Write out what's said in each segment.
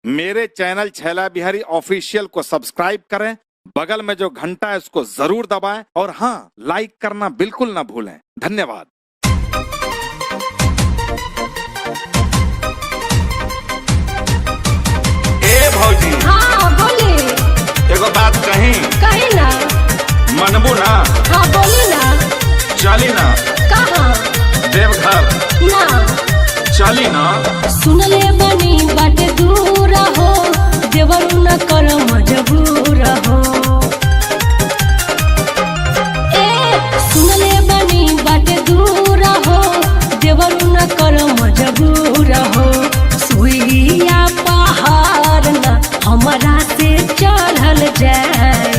मेरे चैनल छैला बिहारी ऑफिशियल को सब्सक्राइब करें, बगल में जो घंटा है उसको जरूर दबाएं और हाँ, लाइक करना बिल्कुल ना भूलें। धन्यवाद। ए भौजी, हाँ बोली। एगो बात कही ना। मनबू ना? हाँ बोली ना। चली ना? कहाँ? देवघर ना। चली ना? सुनले बनी बाटे दूर हो, देवरू न कर मजबूर हो। सुनले बनी बाटे दूर हो, देवरू न कर मजबूर हो। सुइया पहाड़ न हमरा से चढ़ल जाए।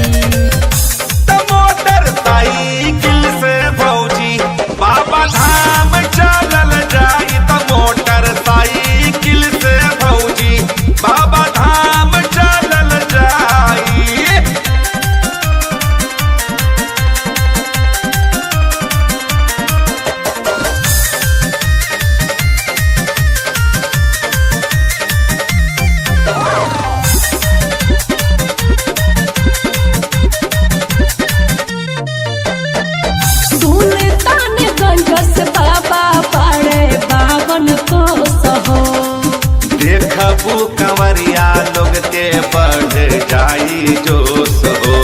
मोटरसाइकिल से भौजी बाबा धाम चलल जाई। तो मोटरसाइकिल से भौजी बाबा धाम चलल जाई। देखबू कंवरिया लोग के बढ़ जाई जोश हो।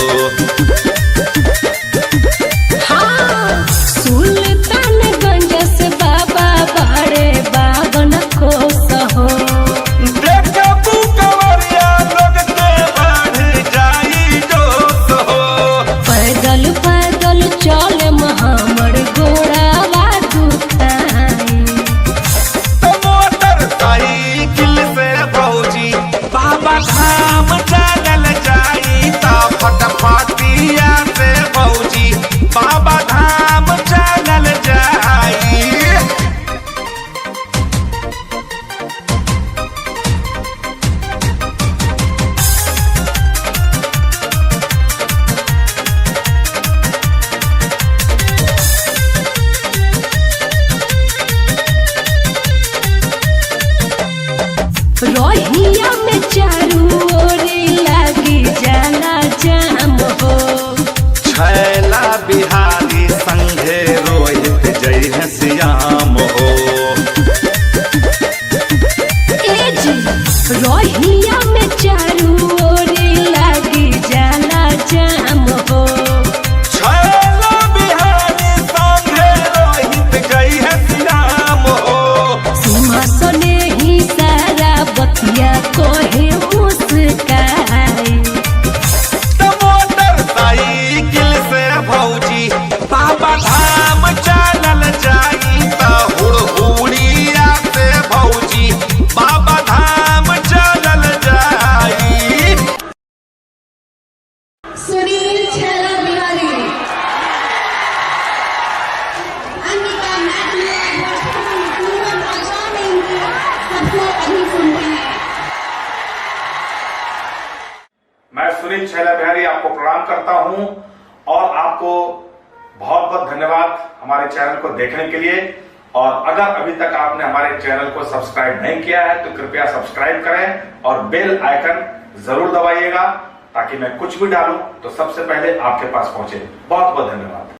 हाँ, सुल्तानगंज से बाबा बड़े बावन खोस हो। देखबू कंवरिया लोग के बढ़ जाई जोश हो। पैदल पैदल चले हमर गोड़ावा दुखाई। मोटरसाइकिल से भौजी बाबा धाम चलल जाई। ता फटफटिया से भौजी बाबा धाम चलल जाई। रोहिया में चारू ओरी लगी जाला जाम हो। छैला बिहारी संघे रोहित जय श्याम हो। रोहिया में चारू ओरी लगी जाला जाम हो। छैला बिहारी संघे रोहित जय श्याम हो। सिंहासने ही सारा बतिया कोहे मुस्काई। मोटरसाइकिल से भौजी बाबा धाम चलल जाई। तो हुड़हुड़िया से भौजी बाबा धाम चलल जाई। सुनील छैला बिहारी, अंकिता मैथ्यू, पूनम आचार्य, सबको अभी सुनते हैं। मैं सुनील छैला बिहारी आपको प्रणाम करता हूं और आपको बहुत बहुत धन्यवाद हमारे चैनल को देखने के लिए। और अगर अभी तक आपने हमारे चैनल को सब्सक्राइब नहीं किया है तो कृपया सब्सक्राइब करें और बेल आइकन जरूर दबाइएगा ताकि मैं कुछ भी डालूं तो सबसे पहले आपके पास पहुंचे। बहुत बहुत धन्यवाद।